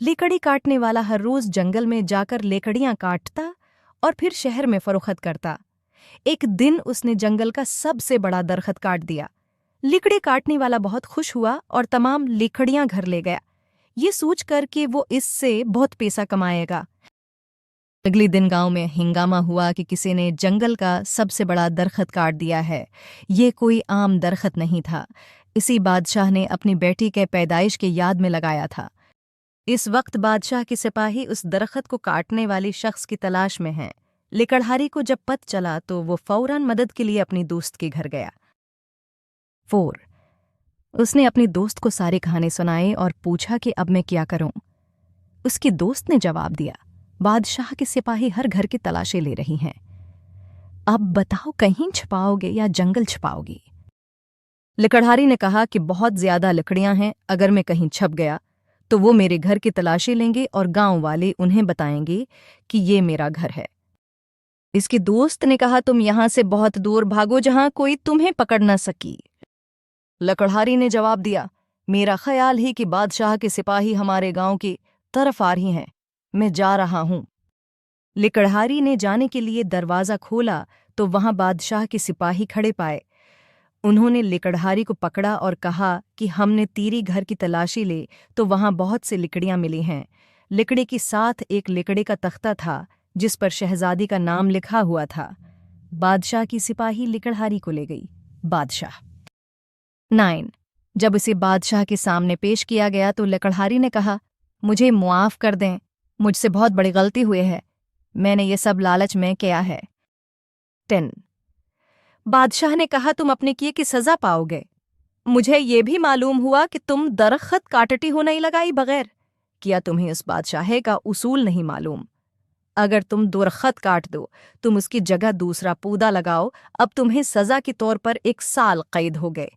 लकड़ी काटने वाला हर रोज जंगल में जाकर लकड़ियां काटता और फिर शहर में फरोख्त करता। एक दिन उसने जंगल का सबसे बड़ा दरख्त काट दिया। लकड़ी काटने वाला बहुत खुश हुआ और तमाम लकड़ियां घर ले गया, ये सोचकर कि वो इससे बहुत पैसा कमाएगा। अगले दिन गांव में हंगामा हुआ कि किसी ने जंगल का सबसे बड़ा दरख्त काट दिया है। ये कोई आम दरख्त नहीं था, इसी बादशाह ने अपनी बेटी के पैदाइश के याद में लगाया था। इस वक्त बादशाह के सिपाही उस दरख्त को काटने वाले शख्स की तलाश में हैं। लकड़हारी को जब पता चला तो वो फौरन मदद के लिए अपनी दोस्त के घर गया। 4 उसने अपनी दोस्त को सारी कहानी सुनाई और पूछा कि अब मैं क्या करूं। उसकी दोस्त ने जवाब दिया, बादशाह के सिपाही हर घर की तलाशी ले रही हैं। अब बताओ, कहीं छिपाओगे या जंगल छिपाओगी? लकड़हारी ने कहा कि बहुत ज्यादा लकड़ियां हैं, अगर मैं कहीं छप गया तो वो मेरे घर की तलाशी लेंगे और गांव वाले उन्हें बताएंगे कि ये मेरा घर है। इसकी दोस्त ने कहा, तुम यहां से बहुत दूर भागो जहां कोई तुम्हें पकड़ न सकी। लकड़हारी ने जवाब दिया, मेरा ख्याल ही कि बादशाह के सिपाही हमारे गांव की तरफ आ रही हैं, मैं जा रहा हूं। लकड़हारी ने जाने के लिए दरवाज़ा खोला तो वहां बादशाह के सिपाही खड़े पाए। उन्होंने लकड़हारी को पकड़ा और कहा कि हमने तेरी घर की तलाशी ले तो वहां बहुत सी लकड़ियां मिली हैं। लकड़ी के साथ एक लकड़ी का तख्ता था जिस पर शहजादी का नाम लिखा हुआ था। बादशाह की सिपाही लकड़हारी को ले गई। बादशाह 9 जब उसे बादशाह के सामने पेश किया गया तो लकड़हारी ने कहा, मुझे मुआफ़ कर दें, मुझसे बहुत बड़ी गलती हुई है, मैंने ये सब लालच में किया है। 10 बादशाह ने कहा, तुम अपने किए की सज़ा पाओगे। मुझे ये भी मालूम हुआ कि तुम दरख्त काटती हो नहीं लगाई बगैर। क्या तुम्हें उस बादशाह का उसूल नहीं मालूम? अगर तुम दरख्त काट दो, तुम उसकी जगह दूसरा पौधा लगाओ, अब तुम्हें सज़ा के तौर पर 1 साल कैद हो गए।